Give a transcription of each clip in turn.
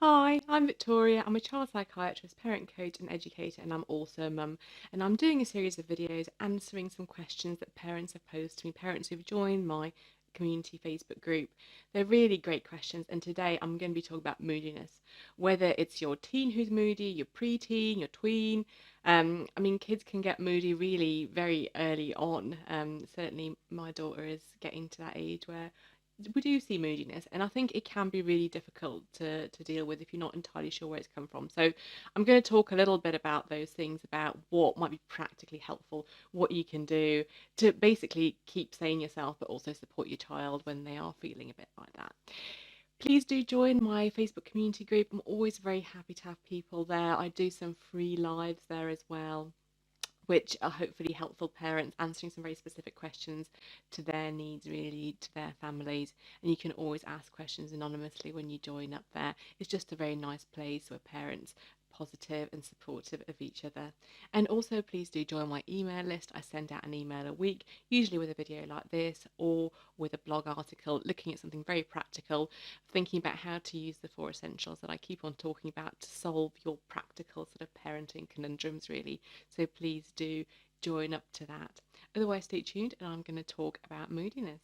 Hi, I'm Victoria. I'm a child psychiatrist, parent coach, and educator, and I'm also a mum. And I'm doing a series of videos answering some questions that parents have posed to me, parents who've joined my community Facebook group. They're really great questions, and today I'm going to be talking about moodiness. Whether it's your teen who's moody, your preteen, your tween. Kids can get moody really very early on. Certainly, my daughter is getting to that age where we do see moodiness, and I think it can be really difficult to deal with if you're not entirely sure where it's come from. So I'm going to talk a little bit about those things, about what might be practically helpful, what you can do to basically keep sane yourself but also support your child when they are feeling a bit like that. Please do join my Facebook community group. I'm always very happy to have people there. I do some free lives there as well, which are hopefully helpful parents answering some very specific questions to their needs, really, to their families. And you can always ask questions anonymously when you join up there. It's just a very nice place where parents are positive and supportive of each other. And also, please do join my email list. I send out an email a week, usually with a video like this or with a blog article looking at something very practical, thinking about how to use the four essentials that I keep on talking about to solve your practical sort of parenting conundrums, really. So please do join up to that. Otherwise, stay tuned and I'm going to talk about moodiness.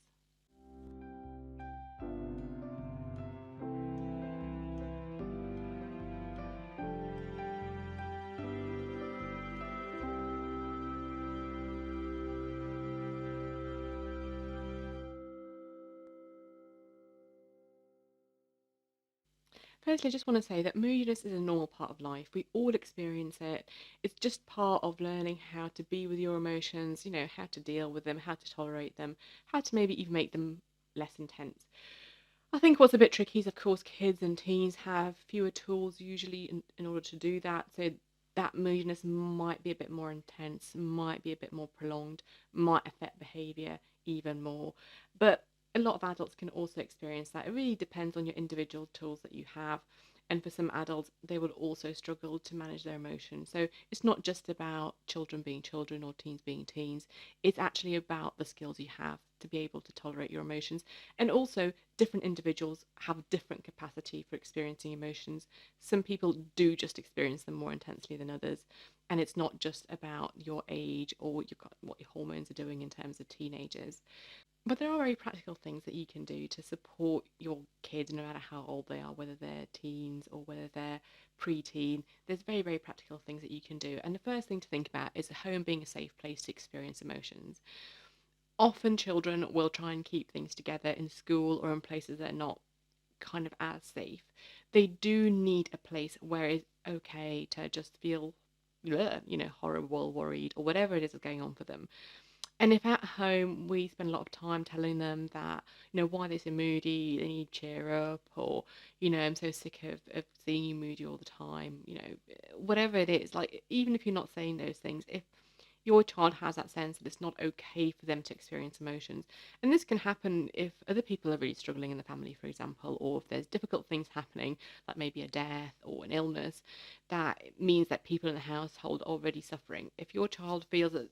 Firstly, I just want to say that moodiness is a normal part of life. We all experience it. It's just part of learning how to be with your emotions, how to deal with them, how to tolerate them, how to maybe even make them less intense. I think what's a bit tricky is, of course, kids and teens have fewer tools usually in order to do that. So that moodiness might be a bit more intense, might be a bit more prolonged, might affect behaviour even more. But a lot of adults can also experience that. It really depends on your individual tools that you have. And for some adults, they will also struggle to manage their emotions. So it's not just about children being children or teens being teens. It's actually about the skills you have to be able to tolerate your emotions. And also, different individuals have different capacity for experiencing emotions. Some people do just experience them more intensely than others. And it's not just about your age or what your hormones are doing in terms of teenagers. But there are very practical things that you can do to support your kids, no matter how old they are, whether they're teens or whether they're preteen. There's very, very practical things that you can do. And the first thing to think about is home being a safe place to experience emotions. Often children will try and keep things together in school or in places that are not kind of as safe. They do need a place where it's okay to just feel, horrible, worried, or whatever it is that's going on for them. And if at home we spend a lot of time telling them that, why they're so moody, they need to cheer up, or, I'm so sick of seeing you moody all the time, whatever it is, like, even if you're not saying those things, if your child has that sense that it's not okay for them to experience emotions. And this can happen if other people are really struggling in the family, for example, or if there's difficult things happening, like maybe a death or an illness, that means that people in the household are already suffering. If your child feels that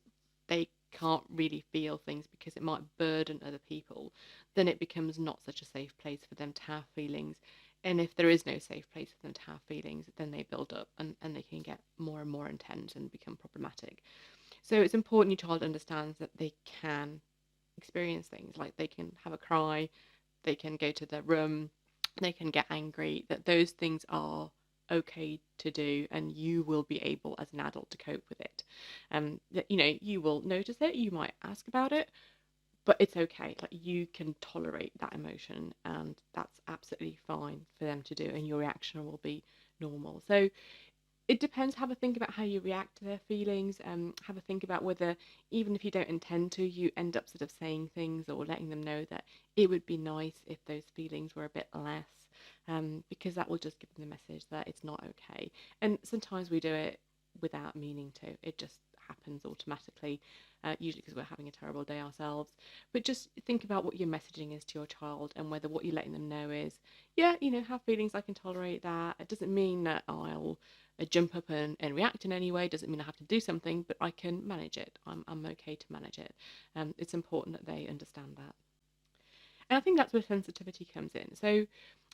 they can't really feel things because it might burden other people, then it becomes not such a safe place for them to have feelings. And if there is no safe place for them to have feelings, then they build up and they can get more and more intense and become problematic. So it's important your child understands that they can experience things, like they can have a cry, they can go to their room, they can get angry, that those things are okay to do, and you will be able as an adult to cope with it. That you will notice it, you might ask about it, but it's okay. Like, you can tolerate that emotion, and that's absolutely fine for them to do, and your reaction will be normal. So it depends. Have a think about how you react to their feelings. Have a think about whether, even if you don't intend to, you end up sort of saying things or letting them know that it would be nice if those feelings were a bit less, because that will just give them the message that it's not okay. And sometimes we do it without meaning to. It just happens automatically, usually because we're having a terrible day ourselves. But just think about what your messaging is to your child, and whether what you're letting them know is, yeah, have feelings, I can tolerate that. It doesn't mean that I'll jump up and react in any way. Doesn't mean I have to do something, but I can manage it. I'm okay to manage it. It's important that they understand that. And I think that's where sensitivity comes in. So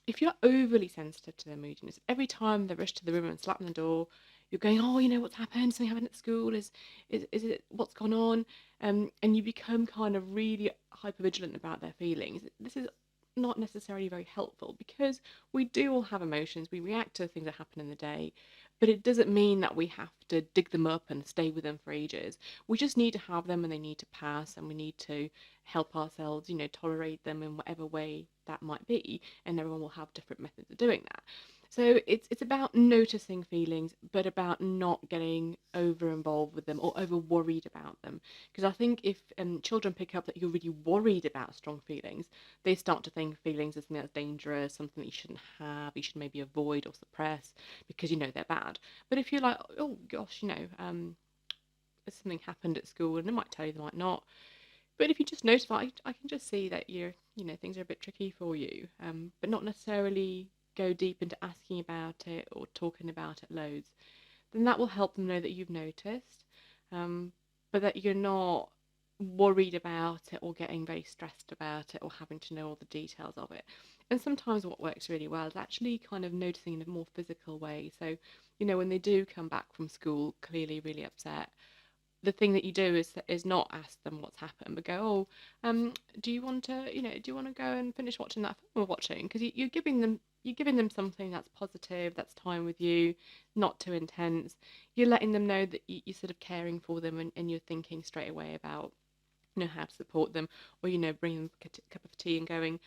if you're overly sensitive to their moodiness, every time they rush to the room and slap on the door, you're going, oh, what's happened? Something happened at school? Is it what's gone on? And you become kind of really hyper vigilant about their feelings. This is not necessarily very helpful because we do all have emotions. We react to things that happen in the day, but it doesn't mean that we have to dig them up and stay with them for ages. We just need to have them and they need to pass, and we need to help ourselves, tolerate them in whatever way that might be, and everyone will have different methods of doing that. So it's about noticing feelings, but about not getting over involved with them or over worried about them. Because I think if children pick up that you're really worried about strong feelings, they start to think feelings as something that's dangerous, something that you shouldn't have, you should maybe avoid or suppress because they're bad. But if you're like, oh gosh, something happened at school, and they might tell you, they might not, but if you just notice, I can just see that things are a bit tricky for you, but not necessarily go deep into asking about it or talking about it loads, then that will help them know that you've noticed, um, but that you're not worried about it or getting very stressed about it or having to know all the details of it. And sometimes what works really well is actually kind of noticing in a more physical way. So, when they do come back from school clearly really upset, the thing that you do is not ask them what's happened, but go, oh, do you want to, do you want to go and finish watching that film we're watching? Because you're giving them something that's positive, that's time with you, not too intense. You're letting them know that you're sort of caring for them, and you're thinking straight away about how to support them, or bringing them a cup of tea and going,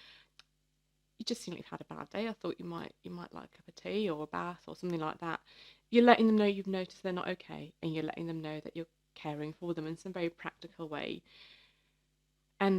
you just seem like you've had a bad day. I thought you might like a cup of tea or a bath or something like that. You're letting them know you've noticed they're not okay, and you're letting them know that you're caring for them in some very practical way, and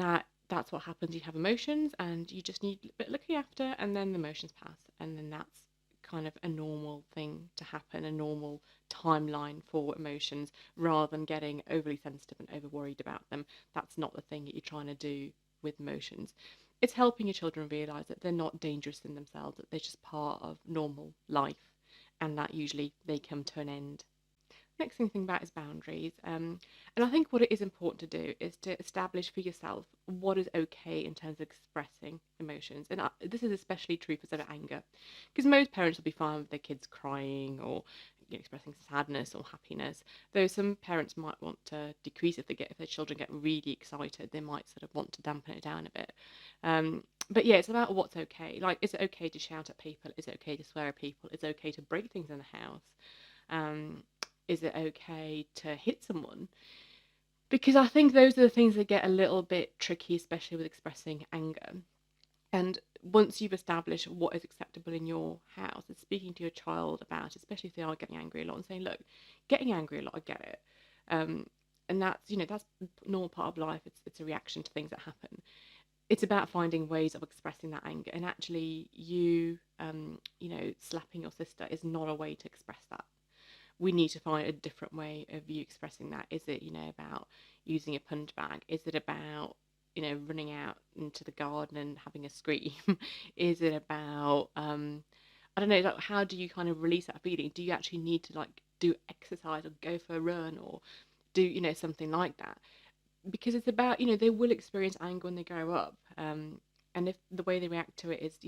that's what happens. You have emotions, and you just need a bit looking after, and then the emotions pass, and then that's kind of a normal thing to happen, a normal timeline for emotions, rather than getting overly sensitive and over worried about them. That's not the thing that you're trying to do with emotions. It's helping your children realize that they're not dangerous in themselves, that they're just part of normal life, and that usually they come to an end. Next thing to think about is boundaries. And I think what it is important to do is to establish for yourself what is okay in terms of expressing emotions. And this is especially true for sort of anger, because most parents will be fine with their kids crying or expressing sadness or happiness. Though some parents might want to decrease if their children get really excited, they might sort of want to dampen it down a bit. But yeah, it's about what's okay. Like, is it okay to shout at people? Is it okay to swear at people? Is it okay to break things in the house? Um, is it okay to hit someone? Because I think those are the things that get a little bit tricky, especially with expressing anger. And once you've established what is acceptable in your house, and speaking to your child about it, especially if they are getting angry a lot, and saying, look, getting angry a lot, I get it. Um, and that's a normal part of life. It's a reaction to things that happen. It's about finding ways of expressing that anger. And actually, slapping your sister is not a way to express that. We need to find a different way of you expressing that. Is it, about using a punch bag? Is it about, running out into the garden and having a scream? Is it about, I don't know, like, how do you kind of release that feeling? Do you actually need to like do exercise or go for a run or do, something like that? Because it's about, they will experience anger when they grow up. And if the way they react to it is,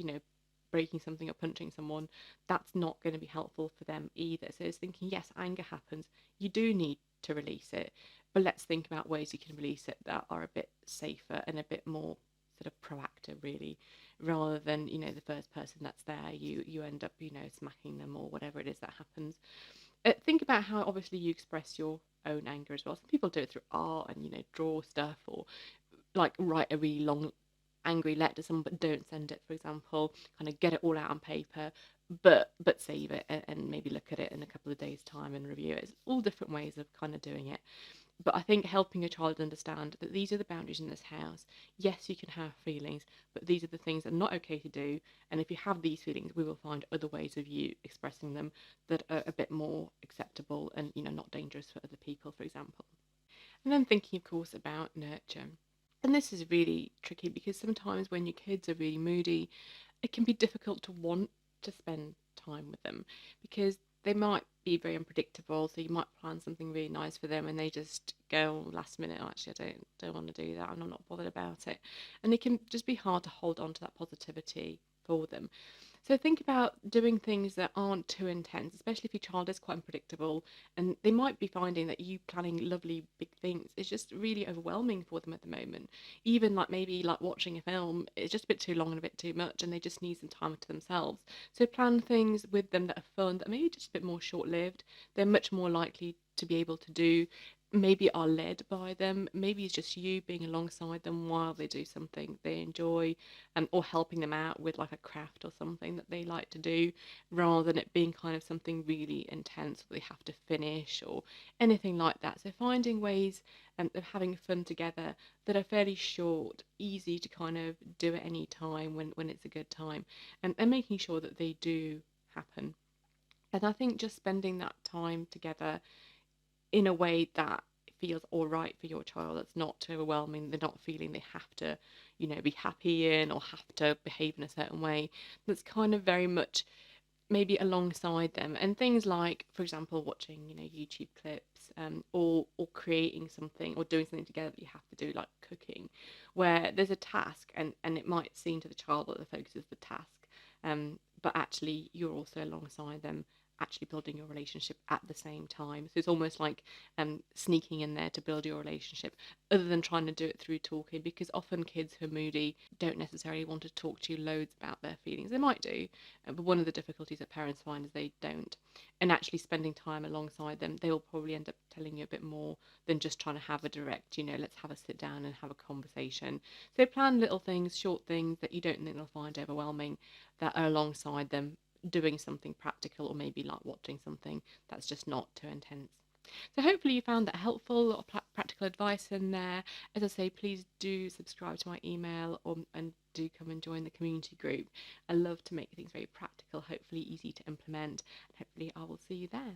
breaking something or punching someone, that's not going to be helpful for them either. So it's thinking, yes, anger happens. You do need to release it, but let's think about ways you can release it that are a bit safer and a bit more sort of proactive, really, rather than, the first person that's there, you end up, smacking them or whatever it is that happens. Think about how obviously you express your own anger as well. Some people do it through art and, draw stuff or like write a really long angry letter to someone but don't send it, for example. Kind of get it all out on paper, but save it and maybe look at it in a couple of days time and review it. It's all different ways of kind of doing it. But I think helping a child understand that these are the boundaries in this house. Yes, you can have feelings, but these are the things that are not okay to do. And if you have these feelings, we will find other ways of you expressing them that are a bit more acceptable and, not dangerous for other people, for example. And then thinking, of course, about nurture. And this is really tricky because sometimes when your kids are really moody, it can be difficult to want to spend time with them because they might be very unpredictable. So you might plan something really nice for them and they just go, "Oh, last minute, oh, actually, I don't want to do that and I'm not bothered about it." And it can just be hard to hold on to that positivity for them. So think about doing things that aren't too intense, especially if your child is quite unpredictable and they might be finding that you planning lovely big things is just really overwhelming for them at the moment. Even like maybe like watching a film is just a bit too long and a bit too much and they just need some time to themselves. So plan things with them that are fun, that maybe just a bit more short-lived. They're much more likely to be able to do, maybe are led by them. Maybe it's just you being alongside them while they do something they enjoy, or helping them out with like a craft or something that they like to do, rather than it being kind of something really intense that they have to finish or anything like that. So finding ways of having fun together that are fairly short, easy to kind of do at any time when it's a good time, and making sure that they do happen. And I think just spending that time together in a way that feels all right for your child, that's not too overwhelming, they're not feeling they have to, be happy in or have to behave in a certain way, that's kind of very much maybe alongside them. And things like, for example, watching, YouTube clips, or creating something or doing something together that you have to do, like cooking, where there's a task and it might seem to the child that the focus is the task, but actually you're also alongside them, actually building your relationship at the same time. So it's almost like sneaking in there to build your relationship, other than trying to do it through talking, because often kids who are moody don't necessarily want to talk to you loads about their feelings. They might do, but one of the difficulties that parents find is they don't. And actually spending time alongside them, they will probably end up telling you a bit more than just trying to have a direct, let's have a sit down and have a conversation. So plan little things, short things that you don't think they'll find overwhelming, that are alongside them, doing something practical, or maybe like watching something that's just not too intense. So hopefully you found that helpful, a lot of practical advice in there. As I say, please do subscribe to my email, and do come and join the community group. I love to make things very practical, hopefully easy to implement, and hopefully I will see you there.